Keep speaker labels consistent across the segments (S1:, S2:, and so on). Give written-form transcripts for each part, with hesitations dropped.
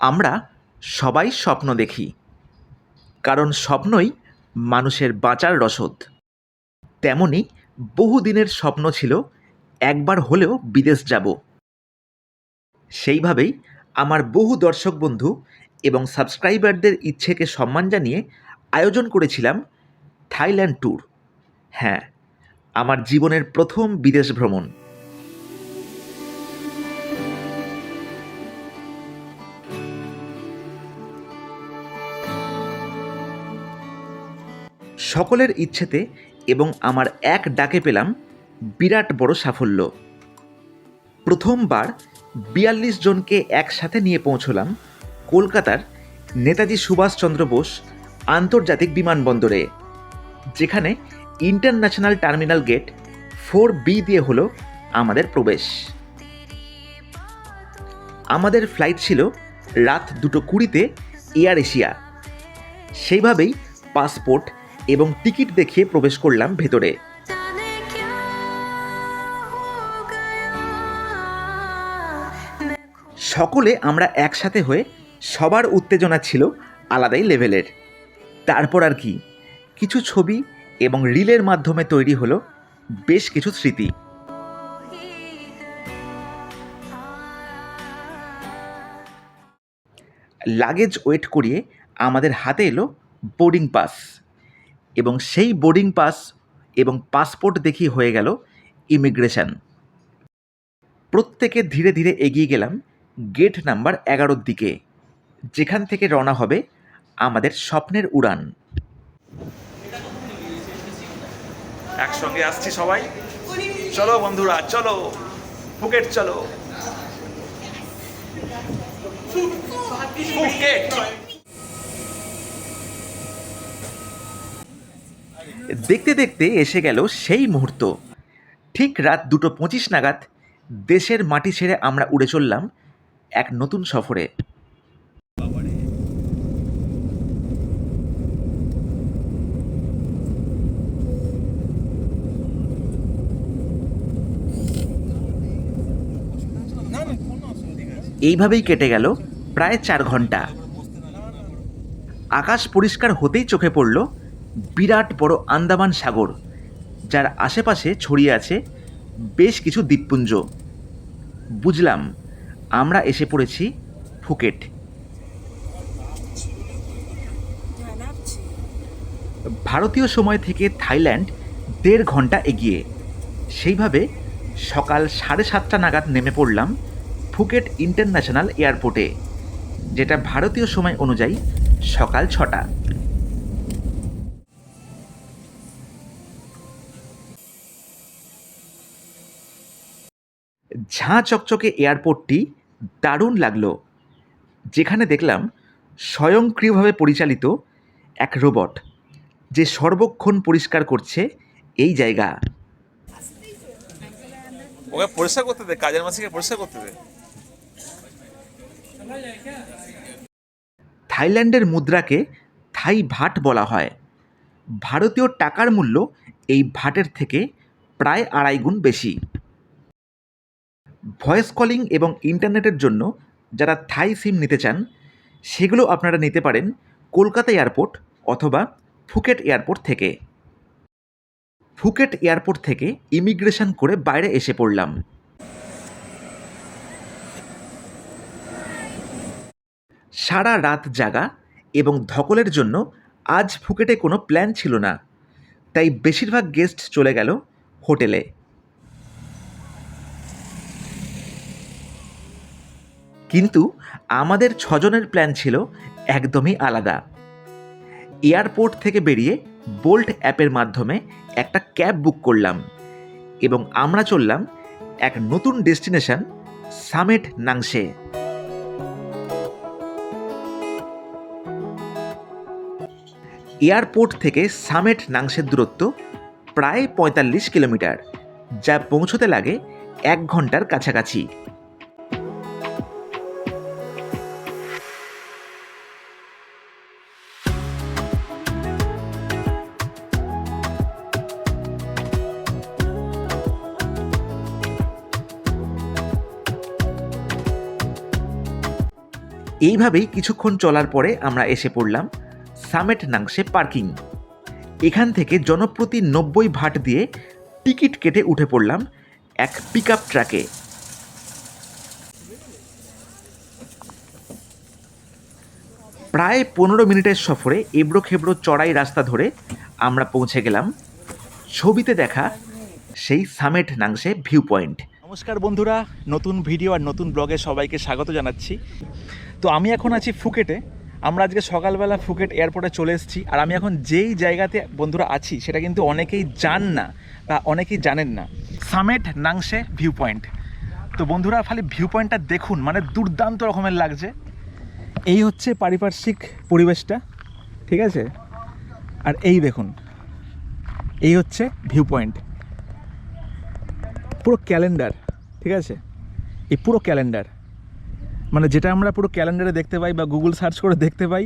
S1: আমরা সবাই স্বপ্ন দেখি, কারণ স্বপ্নই মানুষের বাঁচার রসদ। তেমনি বহুদিনের স্বপ্ন ছিল একবার হলেও বিদেশ যাব। সেইভাবেই আমার বহু দর্শক বন্ধু এবং সাবস্ক্রাইবারদের ইচ্ছেকে সম্মান জানিয়ে আয়োজন করেছিলাম থাইল্যান্ড ট্যুর। হ্যাঁ, আমার জীবনের প্রথম বিদেশ ভ্রমণ। সকলের ইচ্ছেতে এবং আমার এক ডাকে পেলাম বিরাট বড় সাফল্য। প্রথমবার ৪২ জনকে একসাথে নিয়ে পৌঁছলাম কলকাতার নেতাজি সুভাষচন্দ্র বোস আন্তর্জাতিক বিমানবন্দরে, যেখানে ইন্টারন্যাশনাল টার্মিনাল গেট 4B দিয়ে হলো আমাদের প্রবেশ। আমাদের ফ্লাইট ছিল রাত 2:20-তে এয়ার এশিয়া। সেইভাবেই পাসপোর্ট এবং টিকিট দেখিয়ে প্রবেশ করলাম ভেতরে। সকলে আমরা একসাথে হয়ে সবার উত্তেজনা ছিল আলাদাই লেভেলের। তারপর আর কি, কিছু ছবি এবং রিলের মাধ্যমে তৈরি হলো বেশ কিছু স্মৃতি। লাগেজ ওয়েট করিয়ে আমাদের হাতে এলো বোর্ডিং পাস, এবং সেই বোর্ডিং পাস এবং পাসপোর্ট দেখিয়ে হয়ে গেল ইমিগ্রেশন। প্রত্যেকে ধীরে ধীরে এগিয়ে গেলাম গেট নাম্বার 11-র দিকে, যেখান থেকে রওনা হবে আমাদের স্বপ্নের উড়ান। একসঙ্গে আসছি সবাই, চলো বন্ধুরা, চলো ফুকেট, চলো ফুকেট। দেখতে দেখতে এসে গেল সেই মুহূর্ত। ঠিক রাত 2:25 নাগাদ দেশের মাটি ছেড়ে আমরা উড়ে চললাম এক নতুন সফরে। এইভাবেই কেটে গেল প্রায় 4 ঘন্টা। আকাশ পরিষ্কার হতেই চোখে পড়ল বিরাট বড় আন্দামান সাগর, যার আশেপাশে ছড়িয়ে আছে বেশ কিছু দ্বীপপুঞ্জ। বুঝলাম আমরা এসে পড়েছি ফুকেট। ভারতীয় সময় থেকে থাইল্যান্ড 1.5 ঘন্টা এগিয়ে। সেইভাবে সকাল 7:30 নাগাদ নেমে পড়লাম ফুকেট ইন্টারন্যাশনাল এয়ারপোর্টে, যেটা ভারতীয় সময় অনুযায়ী সকাল 6টা। ঝাঁ চকচকে এয়ারপোর্টটি দারুণ লাগলো, যেখানে দেখলাম স্বয়ংক্রিয়ভাবে পরিচালিত এক রোবট, যে সর্বক্ষণ পরিষ্কার করছে এই জায়গা।
S2: ওকে পরিষ্কার করতে দে, কাজের মাসিকে পরিষ্কার করতে দে।
S1: থাইল্যান্ডের মুদ্রাকে থাই ভাট বলা হয়। ভারতীয় টাকার মূল্য এই ভাটের থেকে প্রায় 2.5 গুণ বেশি। ভয়েস কলিং এবং ইন্টারনেটের জন্য যারা থাই সিম নিতে চান, সেগুলো আপনারা নিতে পারেন কলকাতা এয়ারপোর্ট অথবা ফুকেট এয়ারপোর্ট থেকে। ফুকেট এয়ারপোর্ট থেকে ইমিগ্রেশন করে বাইরে এসে পড়লাম। সারা রাত জাগা এবং ধকলের জন্য আজ ফুকেটে কোনো প্ল্যান ছিল না, তাই বেশিরভাগ গেস্ট চলে গেল হোটেলে। কিন্তু আমাদের 6 জনের প্ল্যান ছিল একদমই আলাদা। এয়ারপোর্ট থেকে বেরিয়ে বোল্ট অ্যাপের মাধ্যমে একটা ক্যাব বুক করলাম এবং আমরা চললাম এক নতুন ডেস্টিনেশন সামেট নাংশে। এয়ারপোর্ট থেকে সামেট নাংশের দূরত্ব প্রায় 45 কিলোমিটার, যা পৌঁছতে লাগে 1 ঘন্টার কাছাকাছি। এইভাবেই কিছুক্ষণ চলার পরে আমরা এসে পড়লাম সামেট নাংশে পার্কিং। এখান থেকে জনপ্রতি 90 ভাট দিয়ে টিকিট কেটে উঠে পড়লাম এক পিকআপ ট্রাকে। প্রায় 15 মিনিটের সফরে এবড়ো খেবড়ো চড়াই রাস্তা ধরে আমরা পৌঁছে গেলাম ছবিতে দেখা সেই সামেট নাংশে ভিউ পয়েন্ট।
S3: নমস্কার বন্ধুরা, নতুন ভিডিও আর নতুন ব্লগে সবাইকে স্বাগত জানাচ্ছি। তো আমি এখন আছি ফুকেটে। আমরা আজকে সকালবেলা ফুকেট এয়ারপোর্টে চলে এসেছি। আর আমি এখন যেই জায়গাতে বন্ধুরা আছি সেটা কিন্তু অনেকেই জান না বা অনেকেই জানেন না, সামেট নাংশে ভিউ পয়েন্ট। তো বন্ধুরা খালি ভিউ পয়েন্টটা দেখুন, মানে দুর্দান্ত রকমের লাগছে। এই হচ্ছে পারিপার্শ্বিক পরিবেশটা, ঠিক আছে? আর এই দেখুন, এই হচ্ছে ভিউ পয়েন্ট, পুরো ক্যালেন্ডার, ঠিক আছে? এই পুরো ক্যালেন্ডার, মানে যেটা আমরা পুরো ক্যালেন্ডারে দেখতে পাই বা গুগল সার্চ করে দেখতে পাই,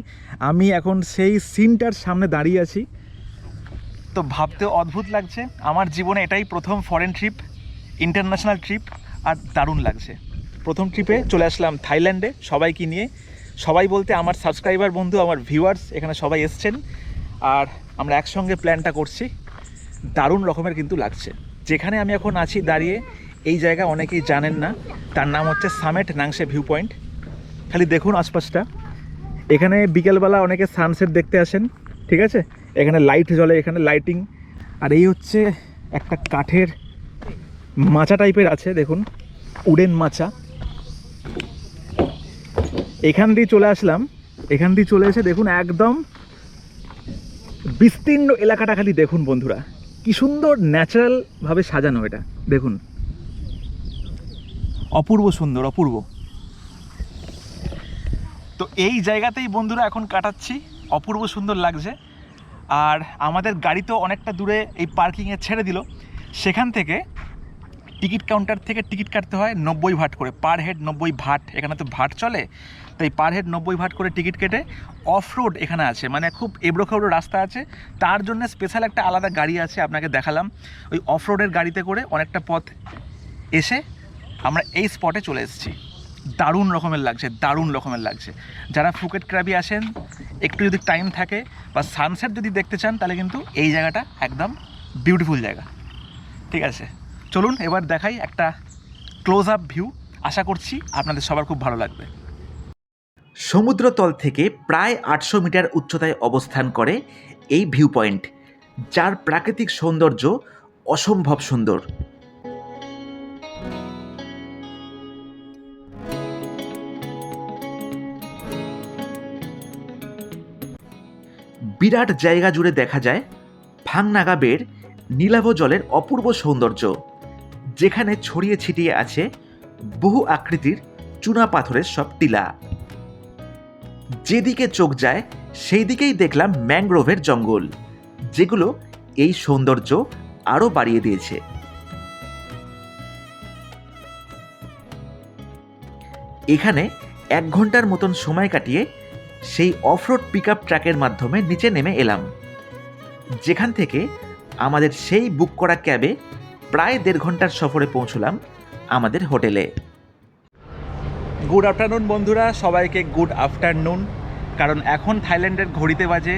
S3: আমি এখন সেই সিনটার সামনে দাঁড়িয়ে আছি। তো ভাবতেও অদ্ভুত লাগছে। আমার জীবনে এটাই প্রথম ফরেন ট্রিপ, ইন্টারন্যাশনাল ট্রিপ, আর দারুণ লাগছে। প্রথম ট্রিপে চলে আসলাম থাইল্যান্ডে সবাইকে নিয়ে। সবাই বলতে আমার সাবস্ক্রাইবার বন্ধু, আমার ভিউয়ার্স এখানে সবাই এসছেন, আর আমরা একসঙ্গে প্ল্যানটা করছি। দারুণ রকমের কিন্তু লাগছে। যেখানে আমি এখন আছি দাঁড়িয়ে, এই জায়গা অনেকেই জানেন না, তার নাম হচ্ছে সামেট নাংশে ভিউ পয়েন্ট। খালি দেখুন আশপাশটা। এখানে বিকেলবেলা অনেকে সানসেট দেখতে আসেন, ঠিক আছে? এখানে লাইট জ্বলে, এখানে লাইটিং। আর এই হচ্ছে একটা কাঠের মাচা টাইপের আছে, দেখুন, উডেন মাচা। এখান দিয়ে চলে আসলাম, এখান দিয়ে চলে এসে দেখুন একদম বিস্তীর্ণ এলাকাটা খালি দেখুন বন্ধুরা, কি সুন্দর ন্যাচারালভাবে সাজানো। এটা দেখুন, অপূর্ব সুন্দর, অপূর্ব। তো এই জায়গাতেই বন্ধুরা এখন কাটাচ্ছি, অপূর্ব সুন্দর লাগছে। আর আমাদের গাড়ি তো অনেকটা দূরে এই পার্কিংয়ে ছেড়ে দিল। সেখান থেকে টিকিট কাউন্টার থেকে টিকিট কাটতে হয় 90 ভাট করে, পার হেড 90 ভাট। এখানে তো ভাট চলে, তাই পার হেড 90 ভাট করে টিকিট কেটে অফ রোড এখানে আছে, মানে খুব এবড়ো খেবড়ো রাস্তা আছে। তার জন্য স্পেশাল একটা আলাদা গাড়ি আছে, আপনাকে দেখালাম। ওই অফ রোডের গাড়িতে করে অনেকটা পথ এসে আমরা এই স্পটে চলে এসেছি। দারুণ রকমের লাগছে, দারুণ রকমের লাগছে। যারা ফুকেট ক্র্যাবি আসেন, একটু যদি টাইম থাকে বা সানসেট যদি দেখতে চান, তাহলে কিন্তু এই জায়গাটা একদম বিউটিফুল জায়গা, ঠিক আছে? চলুন এবার দেখাই একটা ক্লোজ আপ ভিউ। আশা করছি আপনাদের সবার খুব ভালো লাগবে।
S1: সমুদ্রতল থেকে প্রায় 800 মিটার উচ্চতায় অবস্থান করে এই ভিউ পয়েন্ট, যার প্রাকৃতিক সৌন্দর্য অসম্ভব সুন্দর। বিরাট জায়গা জুড়ে দেখা যায় ভাংনাগা বের নীলাভ জলের অপূর্ব সৌন্দর্য, যেখানে ছড়িয়ে ছিটিয়ে আছে বহু আকৃতির চুনা পাথরের সব টিলা। যেদিকে চোখ যায় সেই দিকেই দেখলাম ম্যানগ্রোভের জঙ্গল, যেগুলো এই সৌন্দর্য আরও বাড়িয়ে দিয়েছে। এখানে 1 ঘন্টার মতন সময় কাটিয়ে সেই অফরোড পিকআপ ট্রাকের মাধ্যমে নিচে নেমে এলাম, যেখান থেকে আমাদের সেই বুক করা ক্যাবে প্রায় 1.5 ঘন্টার সফরে পৌঁছলাম আমাদের হোটেলে।
S3: গুড আফটারনুন বন্ধুরা, সবাইকে গুড আফটারনুন। কারণ এখন থাইল্যান্ডের ঘড়িতে বাজে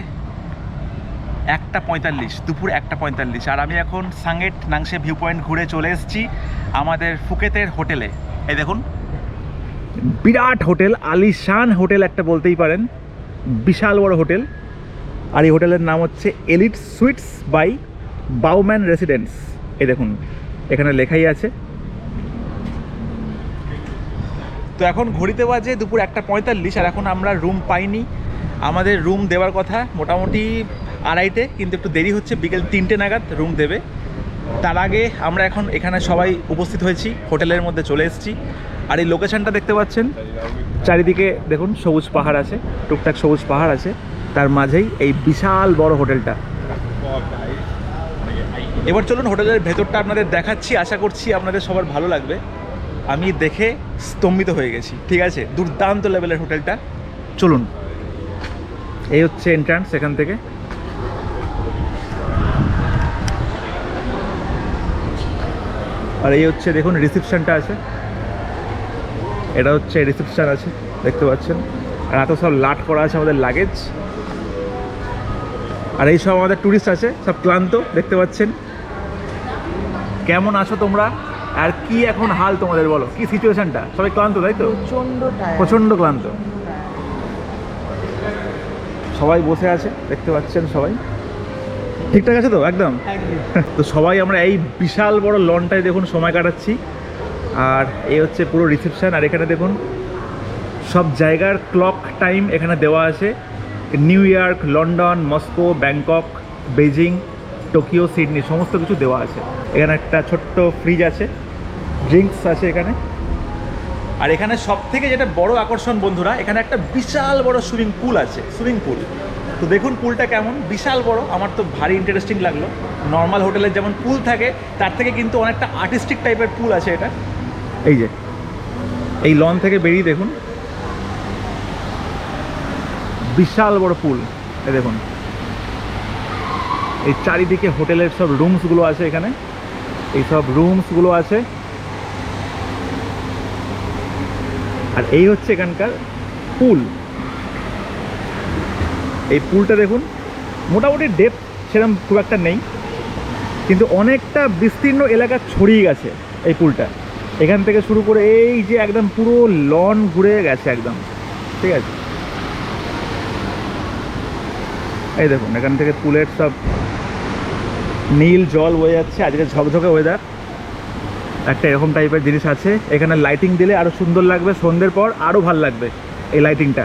S3: 1:45, দুপুর 1:45। আর আমি এখন সামেট নাংশে ভিউ পয়েন্ট ঘুরে চলে এসেছি আমাদের ফুকেতের হোটেলে। এই দেখুন, বিরাট হোটেল, আলিশান হোটেল একটা বলতেই পারেন, বিশাল বড় হোটেল। আর এই হোটেলের নাম হচ্ছে Elite Suites by Bauman Residence. এই দেখুন, এখানে লেখাই আছে। তো এখন ঘড়িতে বাজে দুপুর 1:45, আর এখন আমরা রুম পাইনি। আমাদের রুম দেওয়ার কথা মোটামুটি 2:30-তে, কিন্তু একটু দেরি হচ্ছে, বিকেল 3টে নাগাদ রুম দেবে। তার আগে আমরা এখন এখানে সবাই উপস্থিত হয়েছি, হোটেলের মধ্যে চলে এসেছি। আর এই লোকেশনটা দেখতে পাচ্ছেন, চারিদিকে দেখুন সবুজ পাহাড় আছে, টুকটাক সবুজ পাহাড় আছে, তার মাঝেই এই বিশাল বড় হোটেলটা। এবার চলুন হোটেলের ভেতরটা আপনাদের দেখাচ্ছি, আশা করছি আপনাদের সবার ভালো লাগবে। আমি দেখে স্তম্ভিত হয়ে গেছি, ঠিক আছে? দুর্দান্ত লেভেলের হোটেলটা। চলুন, এই হচ্ছে এন্ট্রান্স এখান থেকে। আর এই হচ্ছে দেখুন রিসেপশনটা আছে, এটা হচ্ছে রিসেপশন আছে, দেখতে পাচ্ছেন। আর এত সব লাট করা আছে আমাদের লাগেজ। আর এই সব আমাদের ট্যুরিস্ট আছে, সব ক্লান্ত দেখতে পাচ্ছেন। কেমন আছো তোমরা, আর কি এখন হাল তোমাদের বলো, কি সিচুয়েশনটা? সবাই ক্লান্ত তাই তো? প্রচণ্ড ক্লান্ত। সবাই বসে আছে দেখতে পাচ্ছেন, সবাই ঠিকঠাক আছে তো একদম? তো সবাই আমরা এই বিশাল বড় লনটায় দেখুন সময় কাটাচ্ছি। আর এই হচ্ছে পুরো রিসেপশন। আর এখানে দেখুন সব জায়গার ক্লক টাইম এখানে দেওয়া আছে। New York, London, Moscow, Bangkok, Beijing, Tokyo, Sydney সমস্ত কিছু দেওয়া আছে। এখানে একটা ছোট্ট ফ্রিজ আছে, ড্রিঙ্কস আছে এখানে। আর এখানে সব থেকে যেটা বড় আকর্ষণ বন্ধুরা, এখানে একটা বিশাল বড় সুইমিং পুল আছে, সুইমিং পুল। তো দেখুন পুলটা কেমন, বিশাল বড়। আমার তো ভারী ইন্টারেস্টিং লাগলো। নর্মাল হোটেলের যেমন পুল থাকে তার থেকে কিন্তু অনেকটা আর্টিস্টিক টাইপের পুল আছে এটা। এই যে এই লন থেকে বেরিয়ে দেখুন বিশাল বড় পুল। এই দেখুন এই চারিদিকে হোটেলের সব রুমসগুলো আছে এখানে, এই সব রুমসগুলো আছে। আর এই হচ্ছে এখানকার পুল। এই পুলটা দেখুন, মোটামুটি ডেপথ সেরকম খুব একটা নেই, কিন্তু অনেকটা বিস্তীর্ণ এলাকা ছড়িয়ে গেছে এই পুলটা। এখান থেকে শুরু করে এই যে একদম পুরো লন ঘুরে গেছে একদম, ঠিক আছে? এই দেখুন এখান থেকে পুলের সব নীল জল বয়ে যাচ্ছে। আজকে ঝকঝকে ওয়েদার, একটা এরকম টাইপের জিনিস আছে। এখানে লাইটিং দিলে আরও সুন্দর লাগবে, সন্ধ্যের পর আরও ভাল লাগবে এই লাইটিংটা।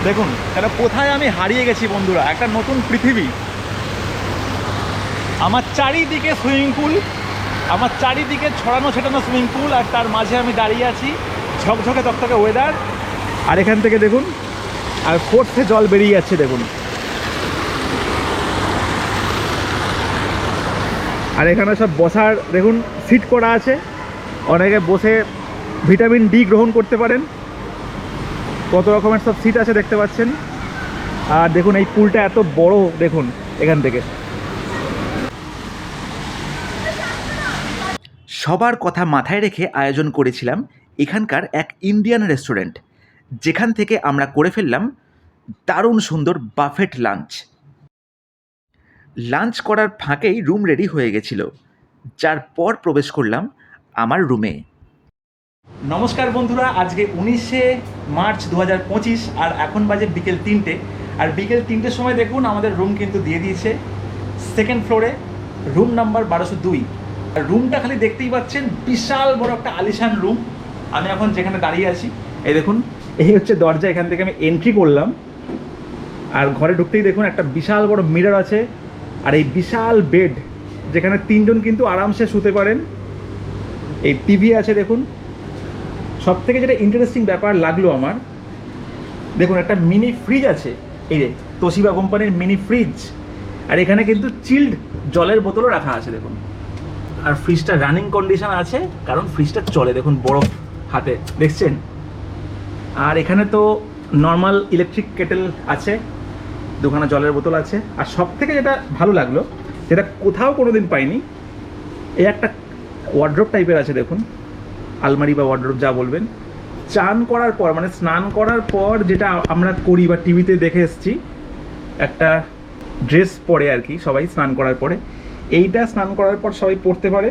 S3: দেখুন এটা কোথায় আমি হারিয়ে গেছি বন্ধুরা, একটা নতুন পৃথিবী। আমার চারিদিকে সুইমিং পুল, আমার চারিদিকে ছড়ানো ছেটানো সুইমিং পুল, আর তার মাঝে আমি দাঁড়িয়ে আছি, ঝকঝকে তকতকে ওয়েদার। আর এখান থেকে দেখুন আর ফোর্সে জল বেরিয়ে যাচ্ছে দেখুন। আর এখানে সব বসার দেখুন সিট করা আছে, অনেকে বসে ভিটামিন ডি গ্রহণ করতে পারেন। কত রকমের সব সিট আছে দেখতে পাচ্ছেন। আর দেখুন এই পুলটা এত বড়, দেখুন এখান থেকে।
S1: সবার কথা মাথায় রেখে আয়োজন করেছিলাম এখানকার এক ইন্ডিয়ান রেস্টুরেন্ট, যেখান থেকে আমরা করে ফেললাম দারুণ সুন্দর বাফেট লাঞ্চ। লাঞ্চ করার ফাঁকেই রুম রেডি হয়ে গেছিল, যার পর প্রবেশ করলাম আমার রুমে।
S3: নমস্কার বন্ধুরা, আজকে 19শে মার্চ 2025, আর এখন বাজে বিকেল 3টে। আর বিকেল 3টের সময় দেখুন আমাদের রুম কিন্তু দিয়ে দিয়েছে সেকেন্ড ফ্লোরে, রুম নাম্বার 1202। আর রুমটা খালি দেখতেই পাচ্ছেন, বিশাল বড় একটা আলিশান রুম। আমি এখন যেখানে দাঁড়িয়ে আছি এই দেখুন, এই হচ্ছে দরজা। এখান থেকে আমি এন্ট্রি করলাম, আর ঘরে ঢুকতেই দেখুন একটা বিশাল বড় মিরর আছে। আর এই বিশাল বেড, যেখানে 3জন কিন্তু আরামসে শুতে পারেন। এই টিভি আছে দেখুন। সব থেকে যেটা ইন্টারেস্টিং ব্যাপার লাগলো আমার, দেখুন একটা মিনি ফ্রিজ আছে, এই যে তোশিবা কোম্পানির মিনি ফ্রিজ। আর এখানে কিন্তু চিল্ড জলের বোতলও রাখা আছে দেখুন। আর ফ্রিজটা রানিং কন্ডিশন আছে, কারণ ফ্রিজটা চলে, দেখুন বরফ হাতে দেখছেন। আর এখানে তো নর্মাল ইলেকট্রিক কেটেল আছে, দুখানা জলের বোতল আছে। আর সব থেকে যেটা ভালো লাগলো, যেটা কোথাও কোনোদিন পাইনি, এই একটা ওয়ার্ড্রোব টাইপের আছে দেখুন, আলমারি বা ওয়ার্ড্রোব যা বলবেন। চান করার পর মানে স্নান করার পর যেটা আমরা করি বা টিভিতে দেখে এসেছি, একটা ড্রেস পরে আর কি সবাই স্নান করার পরে, এইটা স্নান করার পর সবাই পরতে পারে।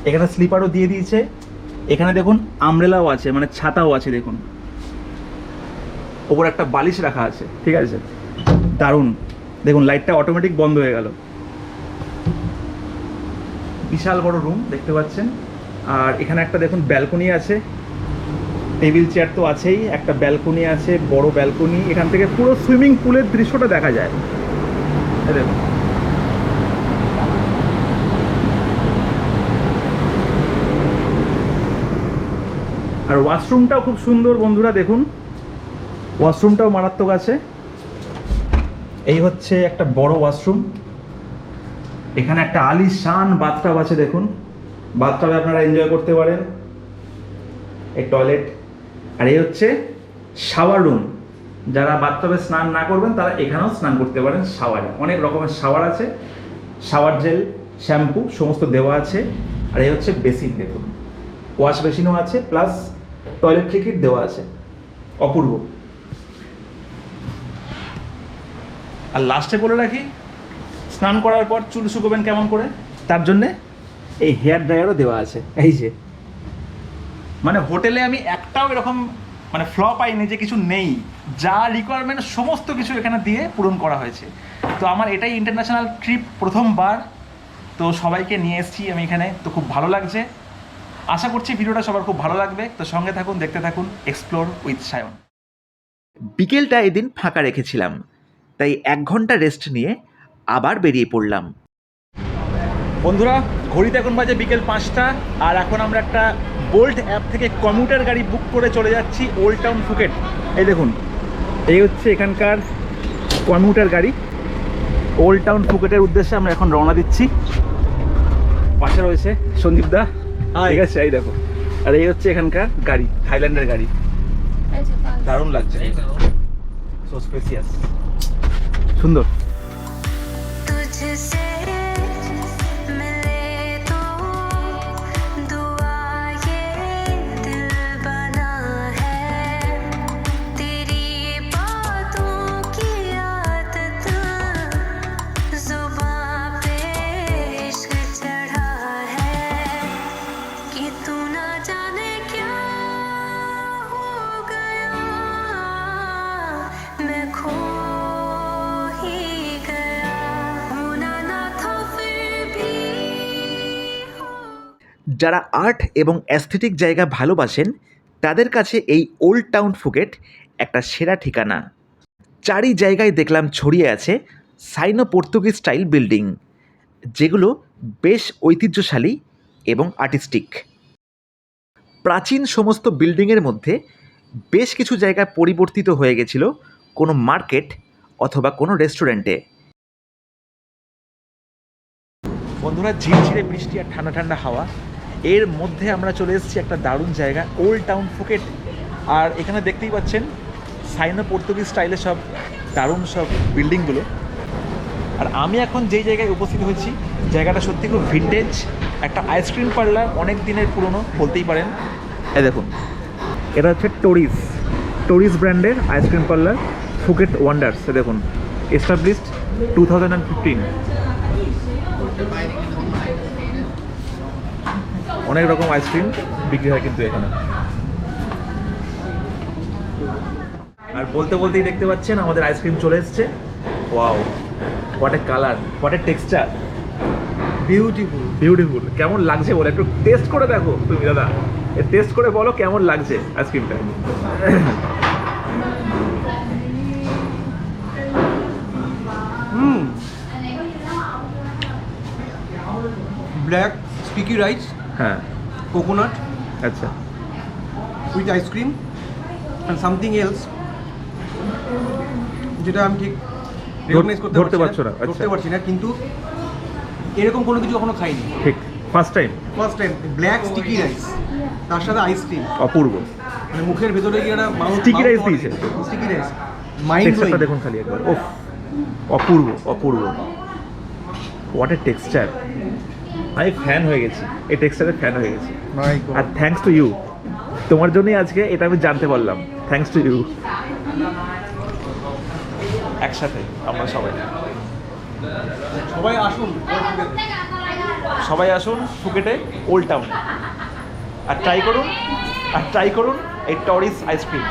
S3: এখানে স্লিপারও দিয়ে দিয়েছে। এখানে দেখুন আমব্রেলাও আছে, মানে ছাতাও আছে দেখুন। ওপর একটা বালিশ রাখা আছে, ঠিক আছে, দারুণ। দেখুন লাইটটা অটোমেটিক বন্ধ হয়ে গেল। বিশাল বড় রুম দেখতে পাচ্ছেন। আর এখানে একটা দেখুন ব্যালকনি আছে, টেবিল চেয়ার তো আছেই, একটা ব্যালকনি আছে, বড় ব্যালকনি। এখান থেকে পুরো সুইমিং পুলের দৃশ্যটা দেখা যায়। দেখুন আর ওয়াশরুমটাও খুব সুন্দর বন্ধুরা, দেখুন ওয়াশরুমটাও মারাত্মক আছে। এই হচ্ছে একটা বড় ওয়াশরুম। এখানে একটা আলিশান বাথটাব আছে দেখুন, বাথটাবে আপনারা এনজয় করতে পারেন। এই টয়লেট। আর এই হচ্ছে শাওয়ার রুম, যারা বাথটাবে স্নান না করবেন তারা এখানেও স্নান করতে পারেন শাওয়ারে। অনেক রকমের শাওয়ার আছে, শাওয়ার জেল, শ্যাম্পু সমস্ত দেওয়া আছে। আর এই হচ্ছে বেসিন, দেখুন ওয়াশ বেসিনও আছে, প্লাস টয়লেট্রি কিট দেওয়া আছে। অপূর্ব। আর লাস্টে বলে রাখি, স্নান করার পর চুল শুকোবেন কেমন করে, তার জন্যে এই হেয়ার ড্রায়ারও দেওয়া আছে। এই যে, মানে হোটেলে আমি একটাও এরকম মানে ফ্ল পাইনি যে কিছু নেই, যা রিকোয়ারমেন্ট সমস্ত কিছু এখানে দিয়ে পূরণ করা হয়েছে। তো আমার এটাই ইন্টারন্যাশনাল ট্রিপ, প্রথমবার, তো সবাইকে নিয়ে এসেছি আমি এখানে, তো খুব ভালো লাগছে। আশা করছি ভিডিওটা সবার খুব ভালো লাগবে, তো সঙ্গে থাকুন, দেখতে থাকুন এক্সপ্লোর উইথ সায়ন।
S1: বিকেলটা এদিন ফাঁকা রেখেছিলাম, তাই 1 ঘন্টা রেস্ট নিয়ে আবার বেরিয়ে পড়লাম।
S3: বন্ধুরা, ঘড়িতে এখন বাজে বিকেল 5টা, আর এখন আমরা একটা বোল্ট অ্যাপ থেকে কমিউটার গাড়ি বুক করে চলে যাচ্ছি ওল্ড টাউন ফুকেট। এই দেখুন, এই হচ্ছে এখানকার কমিউটার গাড়ি। ওল্ড টাউন ফুকেটের উদ্দেশ্যে আমরা এখন রওনা দিচ্ছি। পাশে রয়েছে সন্দীপ দা, ঠিক আছে, এই দেখো। আর এই হচ্ছে এখানকার গাড়ি, থাইল্যান্ডের গাড়ি। দারুণ লাগছে, সো স্পেসিয়াস, সুন্দর।
S1: যারা আর্ট এবং অ্যাস্থেটিক জায়গা ভালোবাসেন তাদের কাছে এই ওল্ড টাউন ফুকেট একটা সেরা ঠিকানা। চারি জায়গায় দেখলাম ছড়িয়ে আছে সাইনো পর্তুগিজ স্টাইল বিল্ডিং, যেগুলো বেশ ঐতিহ্যশালী এবং আর্টিস্টিক। প্রাচীন সমস্ত বিল্ডিংয়ের মধ্যে বেশ কিছু জায়গা পরিবর্তিত হয়ে গেছিল কোনো মার্কেট অথবা কোনো রেস্টুরেন্টে।
S3: বন্ধুরা, ঝিরঝিরে বৃষ্টি আর ঠান্ডা ঠান্ডা হাওয়া, এর মধ্যে আমরা চলে এসেছি একটা দারুণ জায়গা, ওল্ড টাউন ফুকেট। আর এখানে দেখতেই পাচ্ছেন সাইনো পর্তুগিজ স্টাইলে সব দারুণ সব বিল্ডিংগুলো। আর আমি এখন যেই জায়গায় উপস্থিত হয়েছি, জায়গাটা সত্যি খুব ভিন্টেজ, একটা আইসক্রিম পার্লার, অনেক দিনের পুরনো বলতেই পারেন। এই দেখুন, এটা হচ্ছে টোরিস ব্র্যান্ডের আইসক্রিম পার্লার, ফুকেট ওয়ান্ডার্স। দেখুন, এস্টাবলিশড 2015। অনেক রকম আইসক্রিম বিক্রি হয় কিন্তু এখানে। আর বলতে বলতেই দেখতে পাচ্ছেন আমাদের আইসক্রিম চলে এসছে। Wow, what a colour, what a texture, beautiful. কেমন লাগছে বলো, একটু টেস্ট করে দেখো তুমি দাদা, টেস্ট করে বলো কেমন লাগছে আইসক্রিমটা।
S4: ব্ল্যাক স্টিকি রাইস,
S3: হ্যাঁ,
S4: কোকোনাট
S3: আচ্ছা,
S4: with ice cream and something else, যেটা আমি ঠিক রিকগনাইজ
S3: ধরতে পারছো না।
S4: করতে পারছি না, কিন্তু এরকম কোনো কিছু কখনো খাইনি,
S3: ঠিক first time.
S4: Black sticky rice তার সাথে আইসক্রিম,
S3: অপূর্ব।
S4: মানে মুখের ভেতরে গিয়ে একটা
S3: Sticky rice দিয়েছে।
S4: স্টিকি রাইস, মাইন্ড
S3: টেক্সচারটা দেখুন খালি একবার, ওফ, অপূর্ব অপূর্ব, হোয়াট এ টেক্সচার। আমি ফ্যান হয়ে গেছি, এই টেক্সচারের ফ্যান হয়ে গেছি। আর থ্যাঙ্কস টু ইউ, তোমার জন্যই আজকে এটা আমি জানতে পারলাম। Thanks to you. একসাথে আমরা সবাই আসুন ফুকেটে ওল্ড টাউন, আর ট্রাই করুন এই টরিস আইসক্রিম।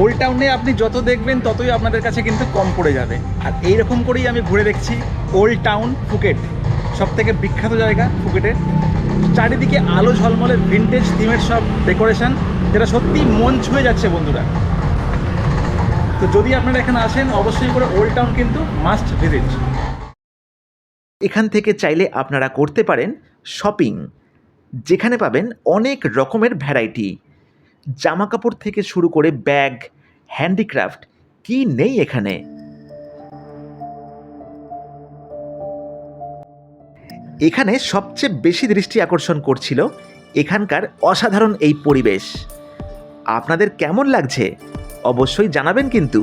S3: ওল্ড টাউনে আপনি যত দেখবেন ততই আপনাদের কাছে কিন্তু কম পড়ে যাবে। আর এইরকম করেই আমি ঘুরে দেখছি ওল্ড টাউন ফুকেট। সবথেকে বিখ্যাত জায়গা ফুকেটের। চারিদিকে আলো ঝলমলে ভিনটেজ থিমের সব ডেকোরেশন, যেটা সত্যি মন ছুঁয়ে যাচ্ছে বন্ধুরা। তো যদি আপনারা এখানে আসেন অবশ্যই করে ওল্ড টাউন কিন্তু মাস্ট ভিজিট।
S1: এখান থেকে চাইলে আপনারা করতে পারেন শপিং, যেখানে পাবেন অনেক রকমের ভ্যারাইটি, জামা কাপড় থেকে শুরু করে ব্যাগ, হ্যান্ডিক্রাফট, কি নেই এখানে। এখানে সবচেয়ে বেশি দৃষ্টি আকর্ষণ করছিল এখানকার অসাধারণ এই পরিবেশ। আপনাদের কেমন লাগছে অবশ্যই জানাবেন কিন্তু।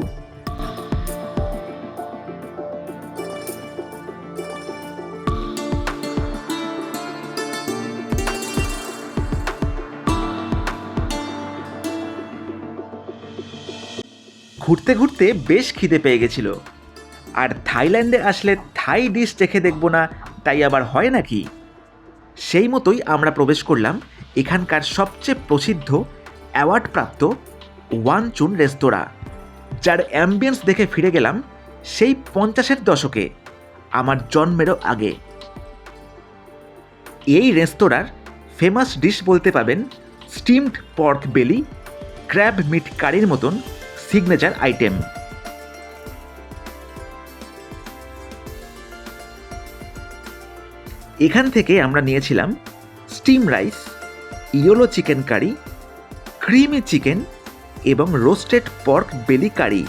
S1: ঘুরতে ঘুরতে বেশ খিদে পেয়ে গেছিল, আর থাইল্যান্ডে আসলে থাই ডিশ চেখে দেখব না তাই আবার হয় নাকি। সেই মতোই আমরা প্রবেশ করলাম এখানকার সবচেয়ে প্রসিদ্ধ অ্যাওয়ার্ডপ্রাপ্ত ওয়ান চুন রেস্তোরাঁ, যার অ্যাম্বিয়েন্স দেখে ফিরে গেলাম সেই 50-এর দশকে, আমার জন্মেরও আগে। এই রেস্তোরাঁর ফেমাস ডিশ বলতে পাবেন steamed pork belly, crab meat কারির মতন সিগনেচার আইটেম। এখান থেকে আমরা নিয়েছিলাম steam rice, yellow chicken curry, creamy chicken এবং roasted pork belly curry.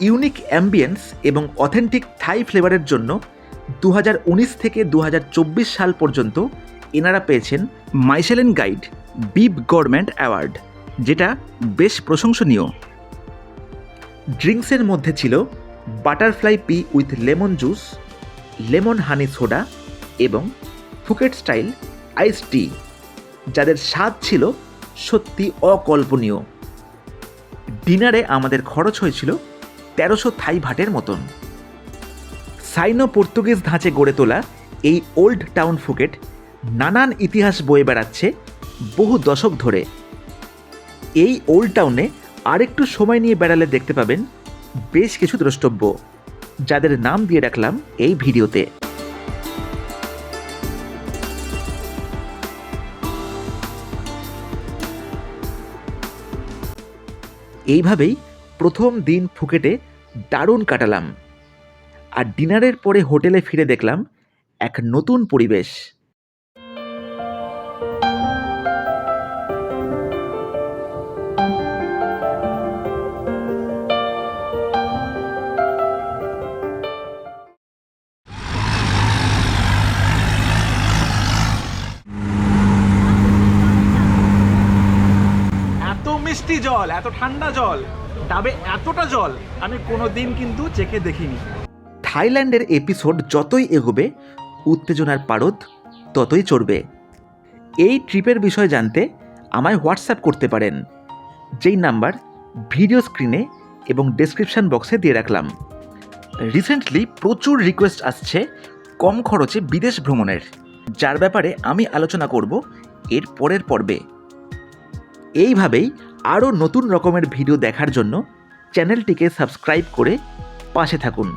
S1: Unique ambience এবং অথেন্টিক থাই ফ্লেভারের জন্য 2019 থেকে 2024 সাল পর্যন্ত এনারা পেয়েছেন Michelin guide Bib Gourmand award, যেটা বেশ প্রশংসনীয়। ড্রিঙ্কসের মধ্যে ছিল butterfly pea with lemon juice, lemon honey soda এবং ফুকেট স্টাইল আইস টি, যাদের স্বাদ ছিল সত্যি অকল্পনীয়। ডিনারে আমাদের খরচ হয়েছিল 1300 থাই ভাটের মতন। সাইনো পর্তুগিজ ধাঁচে গড়ে তোলা এই ওল্ড টাউন ফুকেট নানান ইতিহাস বয়ে বেড়াচ্ছে বহু দশক ধরে। এই ওল্ড টাউনে আরেকটু সময় নিয়ে বেড়ালে দেখতে পাবেন বেশ কিছু দ্রষ্টব্য, যাদের নাম দিয়ে রাখলাম এই ভিডিওতে। এইভাবেই প্রথম দিন ফুকেটে দারুণ কাটালাম, আর ডিনারের পরে হোটেলে ফিরে দেখলাম এক নতুন পরিবেশ।
S3: এত মিষ্টি জল, এত ঠান্ডা জল, ডাবে এতটা জল আমি কোনোদিন কিন্তু চেখে দেখিনি।
S1: থাইল্যান্ডের এপিসোড যতই এগোবে উত্তেজনার পারদ ততই চড়বে। এই ট্রিপের বিষয় জানতে আমায় হোয়াটসঅ্যাপ করতে পারেন, যেই নাম্বার ভিডিও স্ক্রিনে এবং ডেসক্রিপশন বক্সে দিয়ে রাখলাম। রিসেন্টলি প্রচুর রিকোয়েস্ট আসছে কম খরচে বিদেশ ভ্রমণের, যার ব্যাপারে আমি আলোচনা করব এর পরের পর্বে। এইভাবেই আরও নতুন রকমের ভিডিও দেখার জন্য চ্যানেলটিকে সাবস্ক্রাইব করে পাশে থাকুন।